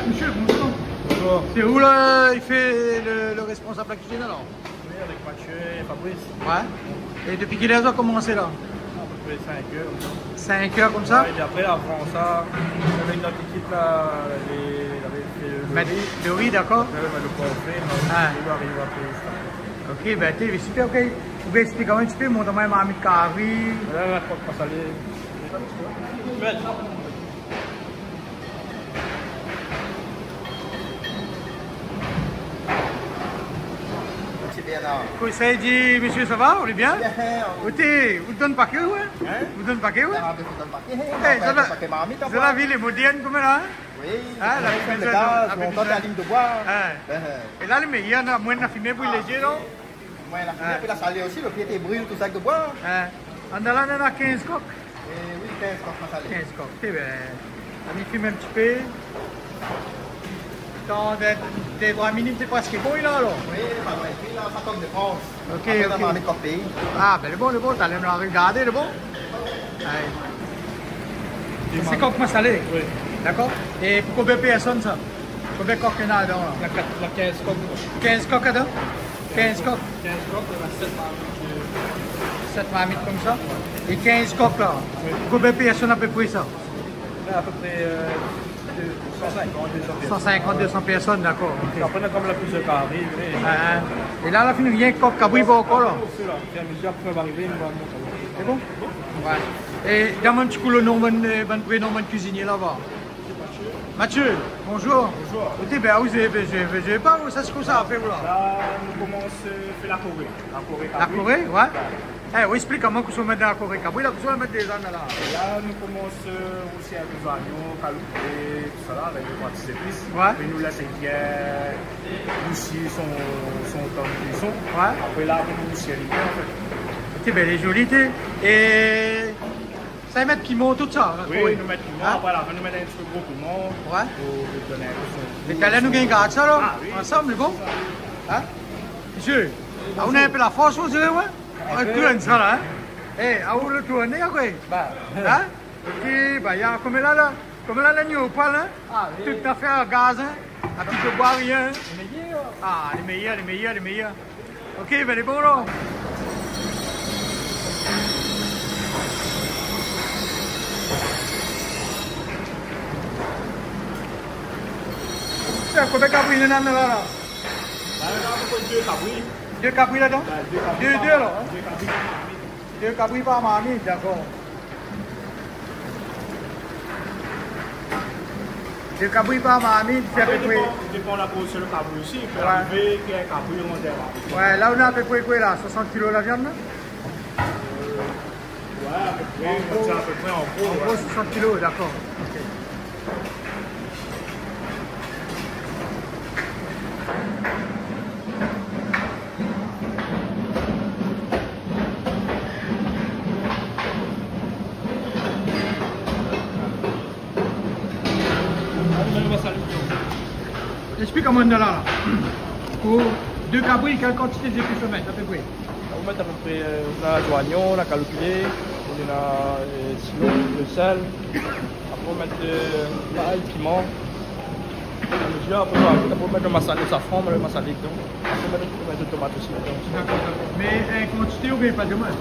Monsieur, bonjour. Bonjour. C'est où là, il fait le responsable de la cuisine alors? Oui, avec Mathieu et Fabrice. Ouais. Et depuis quelle heure ça a commencé là? À peu près 5 heures. 5 heures comme ça? Ouais, et après, avant ça, avec notre équipe là, il avait fait le riz, d'accord? Le portrait, il arrive après ça. Ok, ben t'es super, ok. Vous pouvez expliquer un petit peu, mon domaine m'a mis de carré. Là, la croque pas salée. Conseil dit, monsieur, ça va? On est bien? Bien. Vous donnez paquet, ouais? Vous donnez paquet, ouais? Vous avez la ville est moderne comme là? Oui, la la ligne de bois. Et là, il y en a moins de fumée pour les léger, non? Moins la fumée, puis la salée aussi, le pied était brûlé, tout sac de bois. En allant, on a 15 coques. Oui, 15 coques salées. 15 coques, c'est bien. On y fume un petit peu. Dans des 3 minutes, c'est presque bon là alors? Oui, puis là, ça tombe de France. Ok, après, on a mis copié. Ah, ben le bon, t'allais me regarder, le bon? C'est coque salé? Oui. D'accord? Et pour combien de personnes ça? Combien de coques il y en a dedans là? La 15 coques. 15 coques dedans? 15 coques? 15 coques, il y en a 7 marmites. 7 marmites comme ça? Et 15 coques là? Oui. Combien de personnes à peu près ça? Là, à peu près 150, 200 personnes, d'accord. Okay. Après, on a comme la plus de carré. Et là, la fin, rien que coque cabri pas encore là? Après, on va arriver, on va monter. C'est bon? Ouais. Et dans mon petit coup, le nom de prénom de cuisinier là-bas. Mathieu, bonjour. Bonjour. Écoutez, ben, vous n'avez pas, ça c'est comme ça à faire là? Là, nous commençons à faire la Corée. La Corée, ouais. Eh, oui, explique comment vous mettez dans la Corée cabri, là, vous mettre des ânes là. Là, nous commençons aussi avec les oignons, calopés, tout ça là, avec les parties épices. Ouais. Puis nous laissons bien aussi son temps de cuisson. Ouais. Après là, nous aussi à l'hiver en fait. Écoutez, ben, les jolies, et ça va mettre piment, tout ça. Oui, nous mettons piment, après là, nous mettons un petit peu gros piment. Ouais. Pour donner un peu Et là, nous gagnons ça là, ah, oui. ensemble, bon? Hein? Monsieur, on a un peu la force, vous savez, ouais? On va tourner ça là, hein? Eh, à où le tourner, quoi? Hein? Ok, bah, il y a comme là, la nuit au poil, hein? Ah, oui. Toute affaire à gaz, hein? Un petit peu boire rien. Ah, les meilleurs. Ok, ben, les bons là. C'est combien de cabris il y en a là? Là, on a à peu près 2 cabris. 2 cabris là-dedans? 2 alors? Hein? 2 cabris. 2 cabris par marmite, d'accord. 2 cabris par marmite, c'est à peu près. Dépend de la position de cabri aussi. Il peut arriver qu'il y ait un cabri en derrière. Ouais, là on a à peu près quoi là? 60 kg la viande là? Ouais, à peu près. À peu près en gros. En gros 60 kg, d'accord. Okay. Explique comment on est là. Pour 2 cabris, quelle quantité de plus mettre à peu près? On va mettre à peu près l'oignon, la calopulée, on a sinon le sel. Après on va mettre l'ail, le piment. Après on va mettre le massalé, le safran, le massalé dedans. Après on va mettre le tomate aussi dedans. D'accord. Mais en quantité ou bien pas de mal?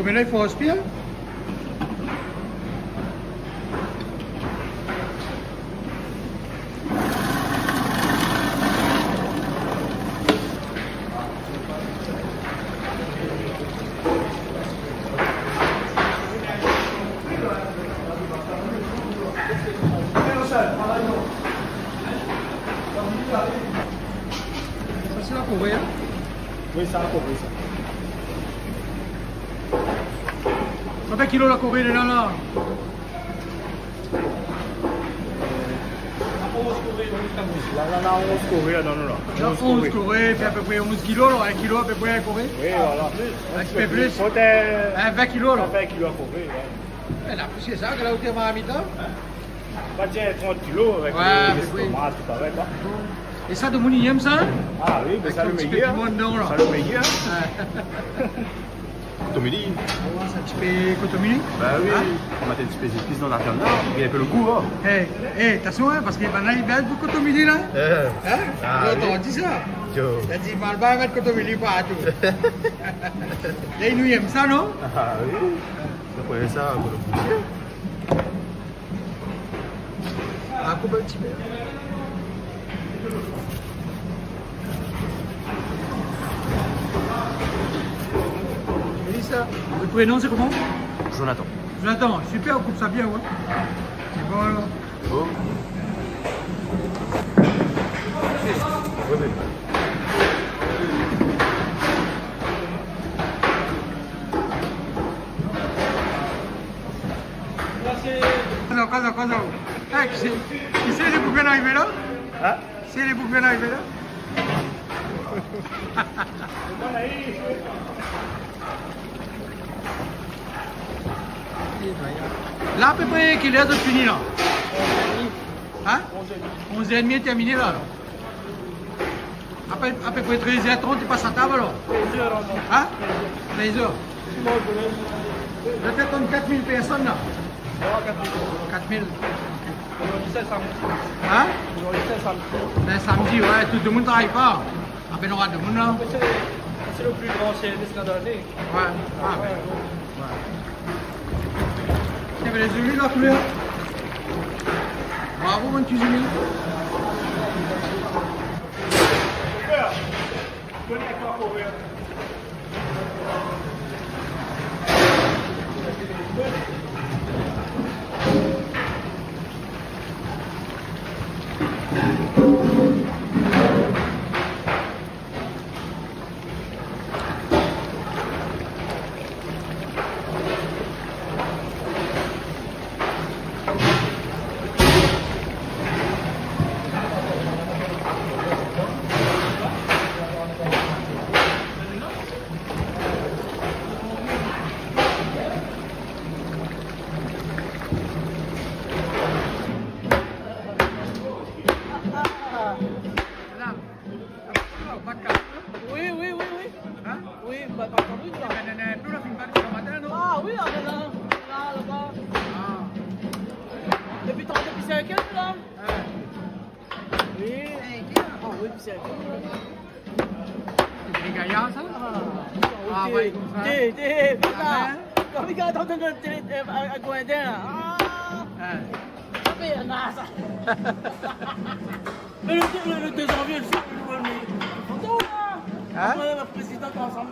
Mais là, il faut respirer. c'est la Corée, hein? Oui, ça a compris ça. Ça fait kilo la Corée, là, là? 11 Corée, là, non, non, non. 11 Corée, fait à peu près 11 kilos, alors 1 kilo à peu près à Corée. Oui, voilà. Un petit peu plus. Peut-être 20 kilos, alors. 20 kilos à Corée, ouais. Elle a plus que ça, qu'elle a au terme à la mi-temps. Pas tiens, 30 kilos avec Ouais, les oui. tomates, tout pareil, là. Et ça, de mon aime ça? Ah oui, mais Avec ça ton le petit meilleur. piment dedans, là. Ça le meilleur. Tomili. Ça, tu fais cotomini? Bah oui, Hein? on m'a des épices dans la viande, il y a un peu le goût, hein. Attention, hein, parce qu'il y a pas de belle pour cotomini, là. Hein? Ah, L'autre, oui. on dit ça. Yo. T'as dit, mal pas mettre cotomini partout. Là, ils nous aiment ça, non? Ah oui, vous prenez ça pour le goût. Ah, coupe un petit peu. Et ça, votre prénom, c'est comment? Jonathan. Jonathan, super, on coupe ça bien, ouais. C'est bon, alors. Oh. Oui, oui. Cosa. Qui c'est les bouquins arrivés là? Hein? C'est les bouquins arrivés là? Là, à peu près, quelle heure de fini là? Hein? 11h30 terminé là. À peu près 13h30, tu passes à table alors? 13h, Hein? 13h. Peut-être comme 4000 personnes là. 4000. Aujourd'hui, c'est samedi. Hein? Aujourd'hui, c'est samedi. Ben, samedi, ouais, tout le monde ne travaille pas. Ah ben, on aura de monde là. C'est le plus grand service de l'année. Ouais. Ah ben. Ouais. Tiens, ben, les huiles, la couleur. Bravo, mon cuisinier. Ah oui, on est là-bas. Depuis c'est à quel là? Oui. Ah oui, puis c'est à quel? Les gaillards, ça? Ah oui. T'es là. Comme il attend de télé à Gouindin là. Ah. Mais non, ça. Mais le 2 janvier, le photo là. Hein? La présidente ensemble.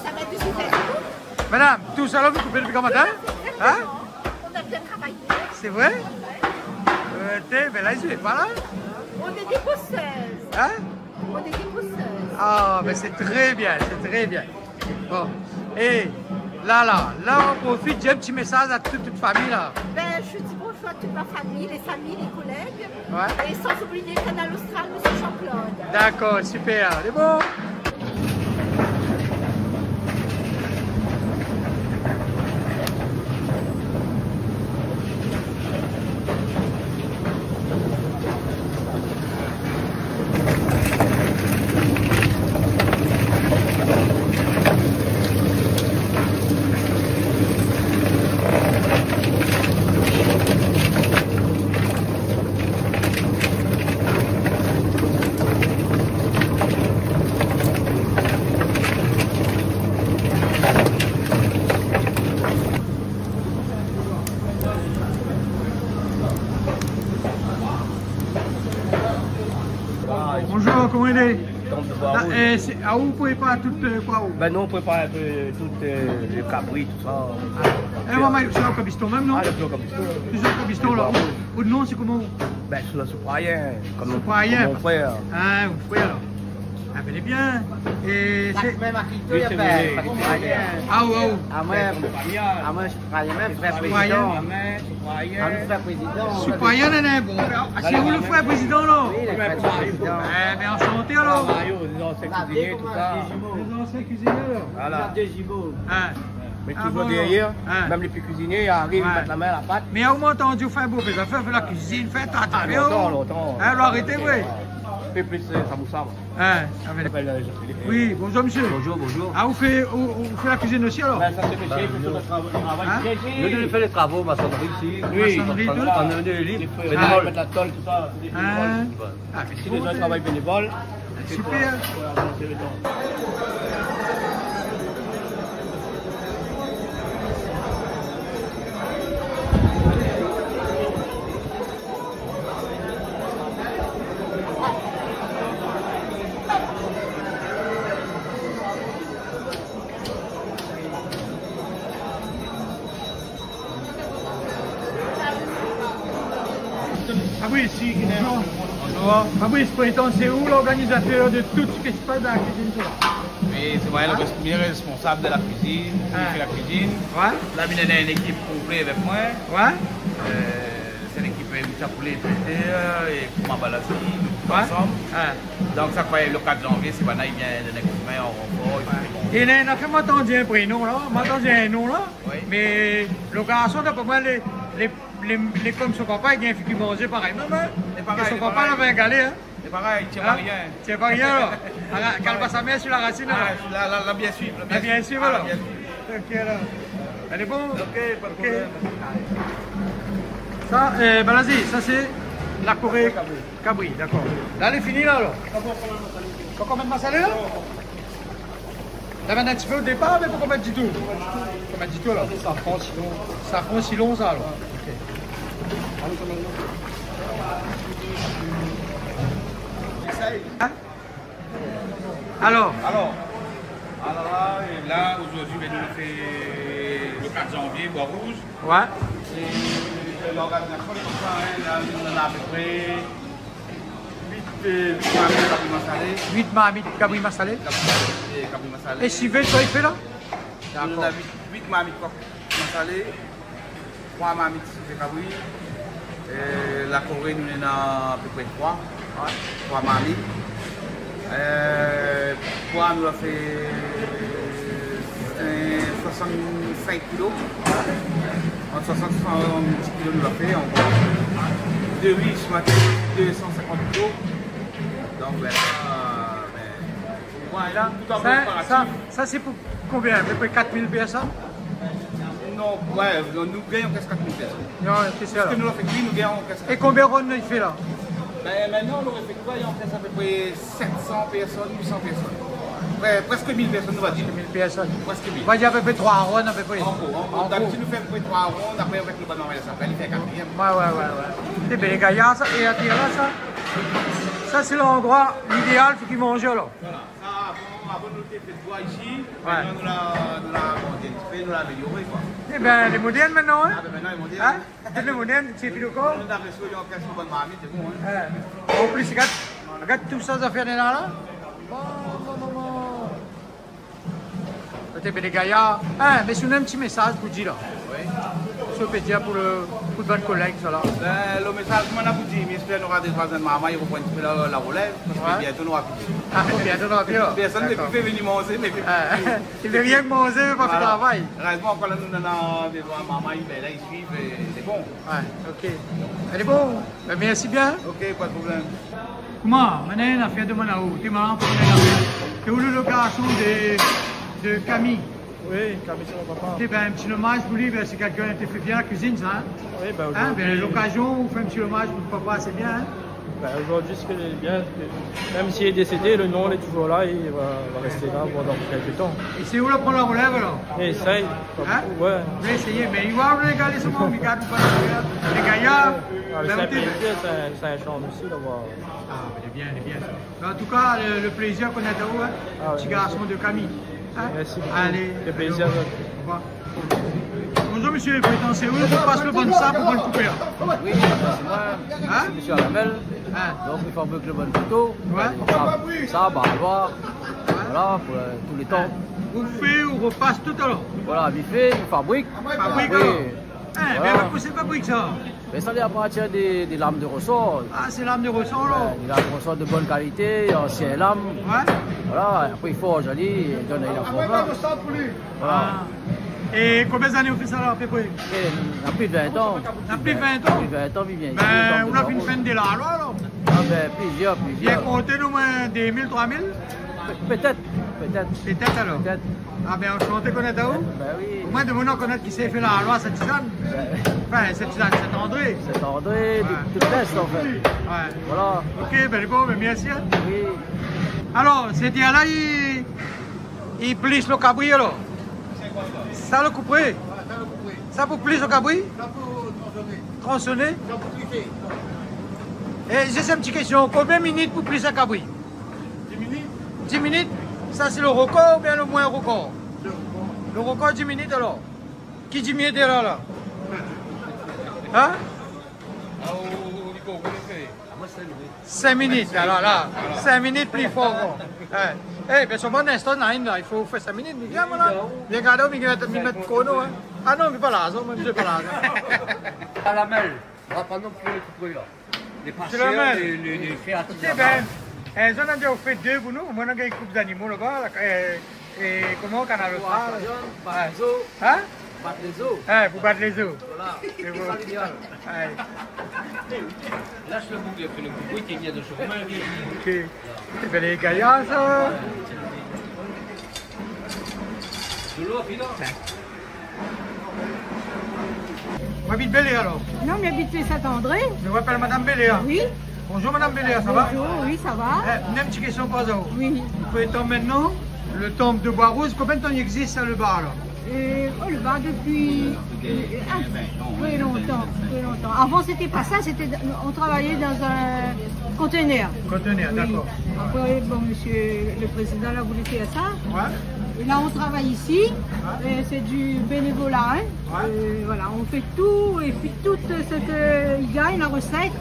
Ça va être super. Madame, tout ça là, vous coupez depuis quand matin? Hein? On a bien travaillé. C'est vrai? Ben là, je vais pas là. On est des posseuses. Hein? On est des posseuses. Ah, ben c'est très bien, c'est très bien. Bon, et là, on profite, j'ai un petit message à toute famille là. Ben, je dis bonjour à toute ma famille, les amis, les collègues. Ouais. Et sans oublier Canal Austral, M. Jean-Claude. D'accord, super, c'est bon. Bonjour, comment il est? tombe de bois rouge. Où vous pouvez pas tout quoi où? Ben nous on prépare un peu tout le cabri, tout ça. Maman, c'est là au Cabiston même, non? Ah, le plus au Cabiston. Toujours au Cabiston là. Ou de nom, c'est comment? Ben sur le Soprayen, comme mon Ah, frère. mon frère là. Ah, bel et bien. Et c'est. Même à Quito, Oui, il y a c'est pas. vrai. Ah, ouais, À moi, je travaille même, frère président. Frère président. Citoyen, n'est bon. C'est où le frère président là? Oui, le frère président. Eh bien, enchanté alors. Mario, les anciens cuisiniers, tout ça. Les anciens cuisiniers là. Voilà. Ah. Mais Ah, toujours bon. derrière, Ah. même les plus cuisiniers, ils arrivent, Ouais. ils mettent la main à la pâte. Mais au moins, entendu, vous faites beau, les affaires, fait la cuisine, fait ta Ah, longtemps. Hein, alors arrêtez, oui. Fait plus samoussa. Hein, oui, bonjour monsieur. Bonjour. Ah, vous faites la cuisine aussi alors? Ben, ça c'est monsieur, il fait le travail. Hein? Nous fait les travaux, maçonnerie ici. Oui, maçonnerie, tout. On est des livres, bénévoles. Mettre la tôle, tout ça. C'est des bénévoles. Ah, mais C'est des gens qui travaillent bénévoles. super. Ah oui, si, bonjour. Ah oui, ce printemps, c'est où l'organisateur de tout ce qui se passe dans la cuisine? Oui, c'est moi le responsable de la cuisine, qui fait la cuisine. Ouais, Là, il y a une équipe complète avec moi. ouais, C'est l'équipe Mouchapoulé Traité et Kouma Balassi, nous ouais. ensemble. Ah. Donc, ça fait le 4 janvier, c'est maintenant il vient de coup de main en renfort. Et il a fait m'entendre un prénom là, m'entendre un nom là. Oui. Mais le garçon, d'après moi, les comme son papa, il y a un fille qui mangeait pareil. Non, non. C'est pareil, Son c'est papa pareil. l'avait galé, hein. C'est pareil, il tient Hein? pas rien. C'est pas rien là. Qu'elle passe sa mère sur la racine là. Là, bien sûr. Ah, bien sûr, là. alors. Ok, là. Elle est bonne? Ok, pas de problème. Ça, ben vas-y, ça c'est la Corée Cabri, d'accord. Là, elle est finie là, alors. Faut qu'on mette massalé là? Là, maintenant, un petit peu au départ, mais faut qu'on mette du tout. Faut mettre du tout là. Ça prend si long, ça, alors. Ok. Hein? Alors, Là, aujourd'hui, nous fait le 4 janvier, Bois Rouge. ouais. Et l'organisation est comme ça, hein. Là, on en a à peu près 8 cabri massalé. 8 marmites Cabri massalé. Cabri massalé. Et si veut, toi, il fait là? On a D'accord. 8 marmites massalé, 3 marmites de cabri. La Corée, nous en a à peu près 3. 3 marmites. Poids, nous a fait 65 kilos. En 60 kilos, nous l'a fait en gros. De riz, ce matin, 250 kilos. Donc, voilà, tout en préparatif. Ça c'est pour combien? À peu près 4000 personnes? Non, ouais, nous gagnons presque 4000 personnes. Non, c'est ça. Parce Là. que nous l'avons fait, nous gagnons presque. Et combien de rondes il fait là? Ben, maintenant, on aurait fait quoi? Il y a presque à peu près 700 personnes, 800 personnes. Presque 1000 personnes, on va dire. 1000 personnes. Presque 1000. On va dire à peu près 3 rondes à peu près. En gros, d'habitude, nous faisons à peu près 3 rondes, après, avec le ballon, il fait 4e. Ouais. C'est bien les gaillards, ça. Et à tirer là, ça. Ça, c'est l'endroit, l'idéal, faut qu'ils mangent là. Voilà, ça, avant de faire de bois ici, Ouais. maintenant, nous l'avons amélioré, quoi. Eh bien, les modernes maintenant, hein? Ah, ben maintenant, ils m'ont dit, Hein? C'est les modernes, c'est plus le corps. nous avons reçu une question de bonne marmite, c'est bon, hein. En plus, regarde tout ça, ça fait des là. Bon. Peut-être les gaillards. Hein, mais c'est un petit message pour dire là. Oui. Je peux dire pour le bon collègue, ça là. Ben, le message que je vous dis, mais j'espère qu'il y aura des voisins de maman, ils reprennent la relève, parce que Ouais. bientôt, nous aura plus. Ah, bientôt dans la vie là. Personne ne peut D'accord. plus venir manger, mais Il veut rien que manger, mais pas faire travail. Heureusement, quand nous avons des doigts maman, là, ils suivent, et c'est bon. Ouais, ok. Elle est bon. Ben, merci bien. Ok, pas de problème. Comment? Maintenant, l'affaire de Manaou. Tu m'as rappelé c'est où le garçon de Camille? Oui, Camille, c'est mon papa. Eh ben, un petit hommage pour lui, ben, c'est quelqu'un qui fait bien la cuisine, ça. Hein? Oui, ben Hein? Ben, aujourd'hui, l'occasion, on fait un petit hommage pour le papa, c'est bien. Hein? ben, aujourd'hui, ce qui est bien, c'est que même s'il est décédé, le nom il est toujours là et il va rester là pendant quelques temps. Et c'est où là prendre la relève alors? Et essaye. Hein? Ouais. Je vais essayer, mais il va regarder ce moment, il garde pas les gaillards. Le Saint-Plaisir, c'est un champ aussi, là. Ah, il est bien. En tout cas, le plaisir qu'on a de vous, hein, petit garçon de Camille. Hein? Merci beaucoup. Allez. Le plaisir. Au revoir. Bonjour monsieur le président, c'est où je passe le bon sable pour le couper? Oui, c'est moi, Hein? c'est monsieur Alamel. Donc il fabrique le bon photo. Ça, bah, voilà, pour tous les temps. Vous faites ou repasse tout à l'heure? Voilà, il fait, il fabrique. Fabrique Oui. Hein, Voilà. mais c'est fabrique ça? Mais ça appartient des lames de ressort. Ah, c'est l'âme de ressort là? Des lames de ressort de bonne qualité, anciennes lames. Ouais. Voilà, après il forge, il donne la forme là. Voilà. Ah. Et combien d'années vous faites ça là à peu près? Et on a plus de 20 ans. On a plus de 20 ans? Plus de 20 ans, il vient ici. Ben, on a fait une fin de la loi alors? Ah ben, plusieurs. Bien compté au moins des 1000, 3000? Peut-être. Peut-être alors? Peut-être. Ah ben enchanté connaître à vous? Ben oui. Au moins de mon nom connaître qui s'est fait la loi cette tisane? Enfin cette tisane, c'est André. C'est André, toute l'Est en fait. Ouais. Voilà. Ok, ben bon, ben merci. Hein. Oui. Alors, c'est dire là, il plisse le cabri alors? Ça le couperait? Ça pour plisser le cabri? Ça pour tronçonner. Tronçonner? Et j'ai une petite question, combien de minutes pour plisser le cabri? 10 minutes. 10 minutes? Ça c'est le record ou bien le moins record? Le record 10 minutes alors? Qui 10 minutes est là? Hein? 5 minutes, alors là, 5 minutes plus fort. Eh, bien sûr, bon instant, il faut faire 5 minutes. Viens, là. Viens, regarde, il met le chrono. Ah non, il n'est pas là, je ne pas là. À la mêle, on va pas non plus les couper là. Les pasteurs, les créatifs. C'est bien. J'en ai déjà fait 2 pour nous. Moi, on a une coupe d'animaux là-bas. Et comment on a le faire? Hein? Battre les os. Pour battre les os. Voilà. C'est bon. Lâche le bouc, il fait le bruit qui vient de chez moi. Ok. C'est bien les gaillards, ça. De l'eau, puis là. Vous habitez Béléa alors? Non, mais habitué Saint-André. Je m'appelle Madame Béléa. Oui. Bonjour Madame Béléa, ça va? Bonjour, oui, ça va. Une petite question pour vous. Oui. Vous pouvez temps maintenant, le temple de Bois-Rouge, combien de temps il existe le bar là? Le bar depuis très longtemps, très longtemps. Avant, c'était pas ça, on travaillait dans un conteneur. Conteneur, Oui. d'accord. Après, bon, monsieur le président a voulu faire ça. Ouais. Et là, on travaille ici. C'est du bénévolat. Hein. Ouais. Voilà, on fait tout et puis tout ce qu'il gagne, la recette,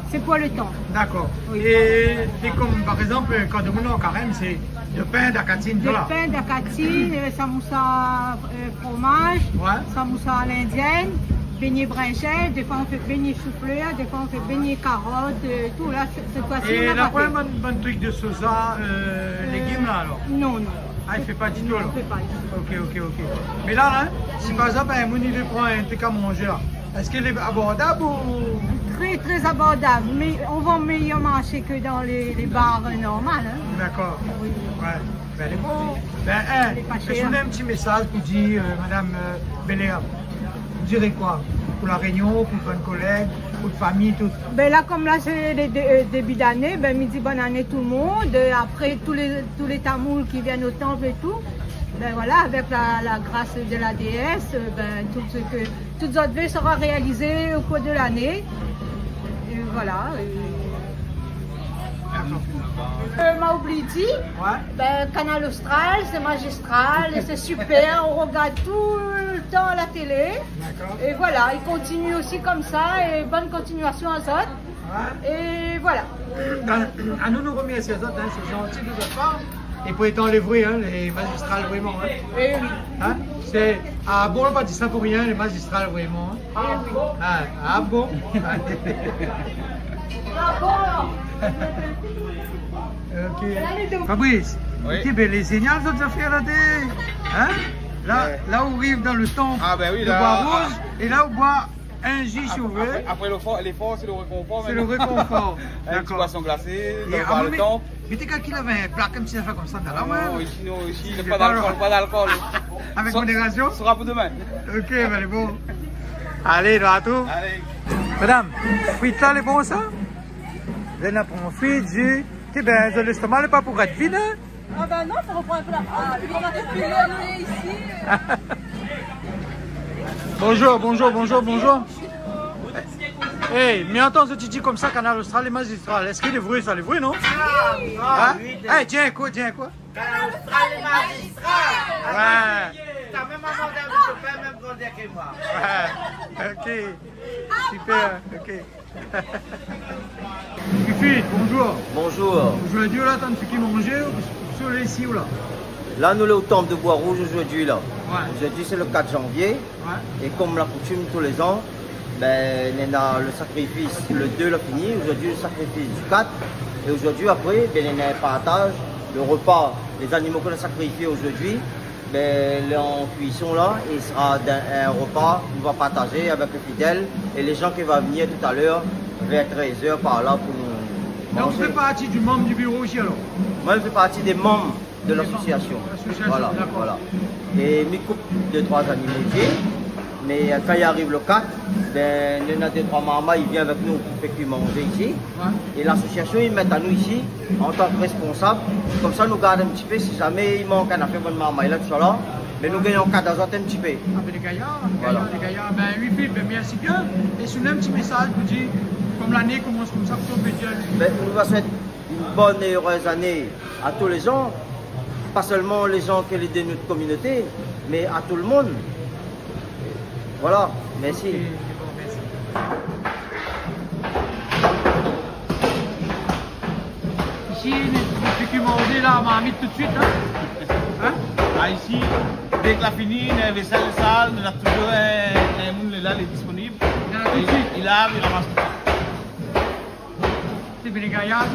c'est pour le temps. D'accord. Oui. Et c'est comme par exemple, quand on est en carême, c'est le pain d'acatine, Du voilà. pain d'acatine, samoussa fromage, Ouais. samoussa à l'indienne, beignet brinchette, des fois on fait beignet chou-fleur, des fois on fait beignet carotte, tout là, cette fois-ci Et on la a pas fait. première bonne truc de sosa, légumes là alors? Non, non. Ah, il ne fait pas du tout Non, alors? on fait pas. Ok. Mais là, si par exemple, un mouni veut prendre un truc à manger, là, est-ce qu'il est abordable ou? Très, très abordable, mais on vend meilleur marché que dans les bars normales. Hein. D'accord. Oui. Ouais. Ben, elle est bon. Ben, Elle est pas je chère. voulais un petit message pour dire, Madame Béléa, vous direz quoi? Pour la réunion, pour bonne collègue, pour la famille, tout. Ben là, comme là, c'est les début d'année, ben, midi bonne année tout le monde. Après, tous les tamouls qui viennent au temple et tout. Ben voilà, avec la grâce de la déesse, ben, tout notre vœux sera réalisé au cours de l'année. Et voilà. Maublidi, Ouais. ben, Canal Austral, c'est magistral, et c'est super, on regarde tout le temps à la télé. D'accord. Et voilà, il continue aussi comme ça, et bonne continuation à Zot. Ouais. Et voilà. À nous remercier les autres, hein, c'est gentil de votre part. Et pour étendre les bruits, hein, les magistrales vraiment. Hein. Et oui. Hein? C'est ah bon, on pas dit ça pour rien, les magistrales vraiment. Hein. Et oui. Ah bon. Ah bon, Ok. Fabrice, Oui. ok, ben les signaux d'autres affaires là, hein? Là où on arrive dans le temps Ah, ben oui, de là, Bois-Rouge, et là on boit un jus chauvé, Après l'effort, c'est le réconfort. c'est le réconfort. Une petite boisson glacée, Et dans le temps. mais t'es quand il avait un plat comme ça, comme ça, là, Non, ouais. ici, il n'y a pas d'alcool. Avec modération? Ce sera pour demain. Ok, ben elle est bon. Allez, là, tout. Allez. Madame, frites là, les bons ça? Vous en prendre frites, jus. Ok, ben, l'estomac n'est pas pour être vide, hein? Ah ben non, ça reprend un peu la phrase. On a fait plus ici. Bonjour. Hey, mais entends ce que tu dis comme ça, Canal Austral et magistral. Est-ce qu'il est vrai, ça, il est vrai, non? Ah, oui. Hey, tiens quoi, tiens quoi? Canal Austral et magistral. Ouais. T'as même un modèle de chauffeur, même grandeur que moi. Ouais. Ok. Super, ok. Fifi, bonjour. Bonjour. Aujourd'hui, là, t'as fait qui manger sur les ici ou là? Là, nous sommes au temple de Bois-Rouge aujourd'hui. Là. Ouais. Aujourd'hui, c'est le 4 janvier. Ouais. Et comme la coutume tous les ans, ben, on a le sacrifice, le 2 l'a fini. Aujourd'hui, le sacrifice du 4. Et aujourd'hui, après, ben, on a un partage, le repas, les animaux qu'on a sacrifiés aujourd'hui. Ben, en cuisson là, il sera un repas qu'on va partager avec les fidèles et les gens qui vont venir tout à l'heure vers 13h par là pour nous Donc, manger. vous faites partie du membre du bureau aussi alors? Moi, je fais partie des membres de l'association. Voilà, voilà. Et je coupe 2-3 animaux ici. Mais quand il arrive le 4, ben, on a 2-3 mamans, ils viennent avec nous pour faire manger ici. Ouais. Et l'association, ils mettent à nous ici en tant que responsables. Comme ça, nous gardons un petit peu. Si jamais il manque un affaire de maman, il est tout là. Mais nous gagnons 4 azotes un petit peu. Ah, ben les gaillards, les gaillards. Ben oui, Philippe, ben merci bien. Et sur un petit message pour dire, comme l'année commence comme ça, qu'on peut dire. Ben, nous va souhaiter une bonne et heureuse année à tous les gens. Pas seulement les gens qui sont de notre communauté, mais à tout le monde. Voilà, merci. Okay, bon, merci. Ici, les qui manger là, m'a mis tout de suite. Hein? Ah, ici, dès que la fini, on a les salles, on a toujours un monde là, il est disponible. Il y en a tout de suite. Il a, il ramasse tout. C'est bien les gaillards, ça?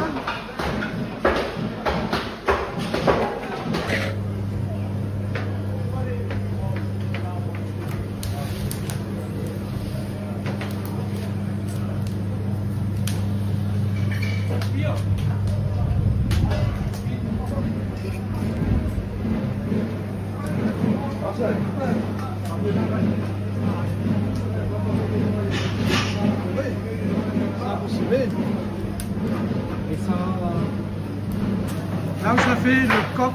Là où ça fait le coq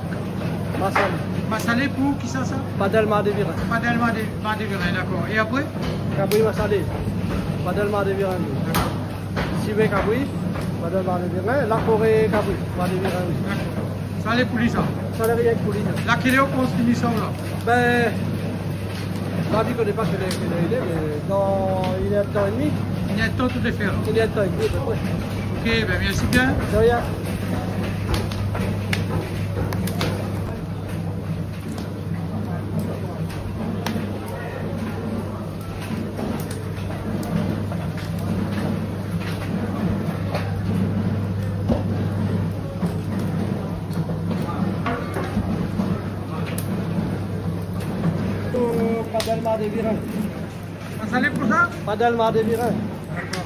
massalé pour qui ça? Padel Madeviran. Padel Madeviran, d'accord. Et après? Kabui Massalé. Padel Madeviran. Sivé Kabui. Padel Madeviran. La Corée Kabui. Madeviran. D'accord. Ça allait pour lui ça? Ça allait rien pour lui. La Kéléo continue ça là? Ben, la vie ne connaît pas que il est, mais dans il y a un temps et demi. Il y a un temps tout de faire. Il y a un temps et demi, à peu près. Ok, ben merci bien. De rien. Padel Madeviran. Massalé pour ça? Padel Madeviran. D'accord.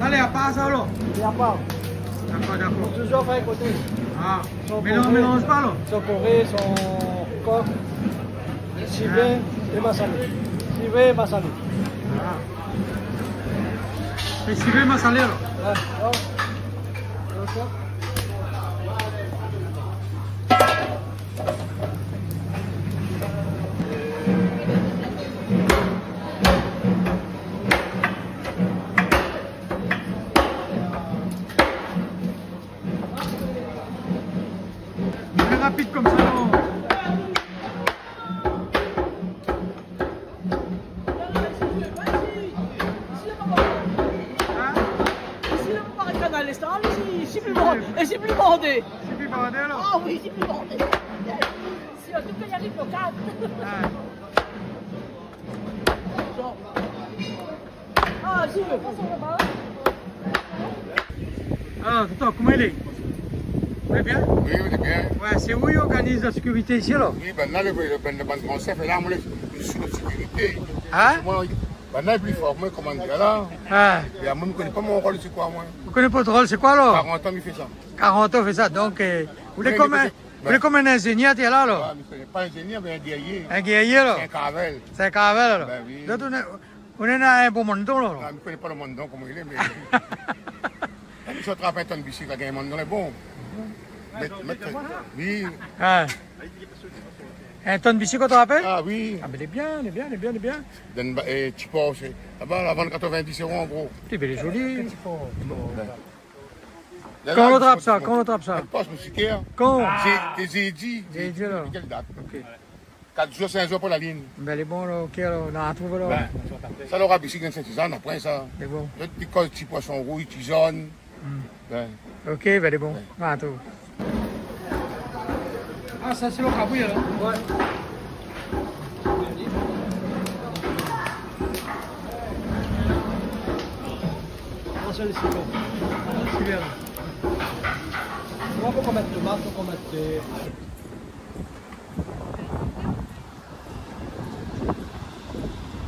Allez, à part ça là? Il n'y a pas. D'accord, d'accord. Toujours fait côté. Ah, mais non, on ne mélange pas là? Son Corée, son coq, civet et massalé. Civet et massalé. Ah. C'est civet massalé là? Ouais. Oh. D'accord. Rapide comme ça, non? Et c'est plus bordé. C'est plus bordé là? Ah oui, c'est plus bordé. Si en tout cas il arrive au 4. Ah, si, mais pas sur le bas. Alors, attends, comment il est? Vous allez bien? Oui, on est bien. Ouais, c'est où il organise la sécurité ici là? Oui, maintenant, le ban conseil fait là, moi, je suis de sécurité. Hein? Maintenant, il est plus fort, moi, comment dire là? Ah. Et moi, je ne connais pas mon rôle, c'est quoi, moi? Vous connaissez pas votre rôle, c'est quoi là? 40 ans, il fait ça. 40 ans, fait ça. Donc, vous êtes comme un ingénieur, tu es là, là? Ah, mais ce n'est pas un ingénieur, mais un guerrier. Un guerrier, là? C'est un caravel. C'est un caravel, là? Ben oui. Donc, on est dans un beau mondon, là? Ah, je ne connais pas le mondon, comment il est, mais... Je suis attrapé un ton de bicycle, il y a un mondon, est bon. Oui. Ah. Un tonne bici, quand on rappelle? Ah oui. Ah, mais il est bien, il est bien, il est bien, il est bien. Et tu passes. Là-bas, la vente 90 euros en gros. Il est joli. Là, Quand on là, attrape ça, tu- quand on attrape ça. Tu passes, monsieur Kier. Quand? J'ai dit. J'ai là. Quelle date? Ok. 4 jours, 5 jours pour la ligne. Ben, il est bon, là, ok, là, on a trouvé là. Ben, ça l'aura bici quand c'est tisane, après ça. C'est bon. Le petit poisson rouge, petit jaune. Ben, Ok, ben, il est bon. Ah, tout. Ah, ça, c'est le cabouille, là? Ouais. Attention les cibères. Super. Comment faut qu'on mette tomate, faut qu'on mette...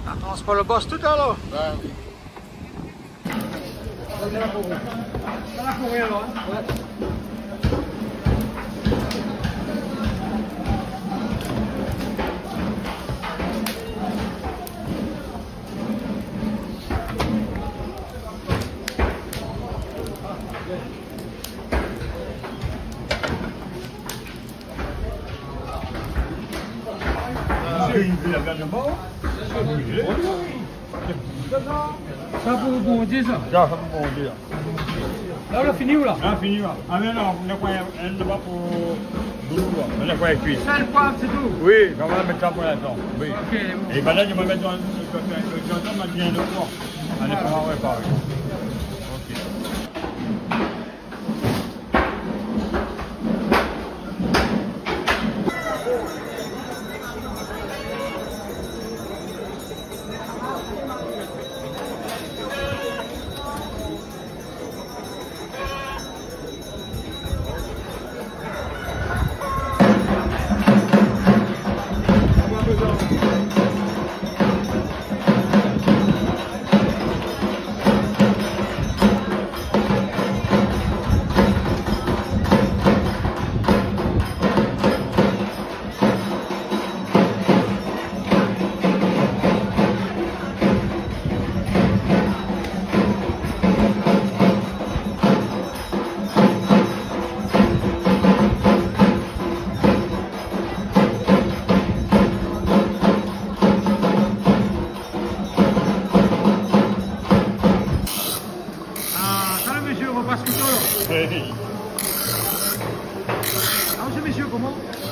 Attends, c'est pas le boss tout à l'heure. ben oui. On met la forêt. Ça la courir, là. Ouais. Ça pour bondir, ça. Ça, ça peut bondir. Là, on a fini où, là? Ah, fini, là. Ah, mais non, on a quoi, elle ne va pour boulot, là. On a quoi, cuit. Sel, poivre, c'est tout. Oui, on va mettre ça pour l'instant. Oui. Ok, c'est bon. Et ben là, je vais mettre dans le jardin, m'a dit un autre fois. On est pas réparé. Ok.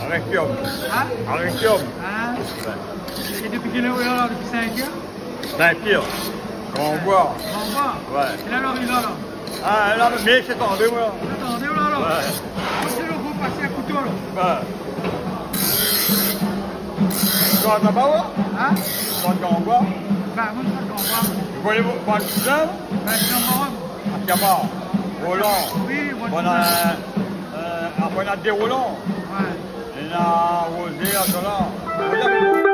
Avec Pium. Hein? Avec Pium. Hein? Et depuis quelle heure là? Depuis 5 heures? Ben pire. On voit. On va. Ouais. Et là, alors, il est là, là. Ah, là, mais c'est tendu, moi. Attendez, là, là. Ouais. C'est le vous passer un couteau, là. Ouais. Tu vas là-bas, ouais? Hein? Tu vas en bois? Ben, moi, je crois qu'on va. Vous voulez voir le cousin? Ben, je suis en bas. À Cabar. Roland. Oui, moi, On a des Roland. Ouais. On a Rosé, à Zola.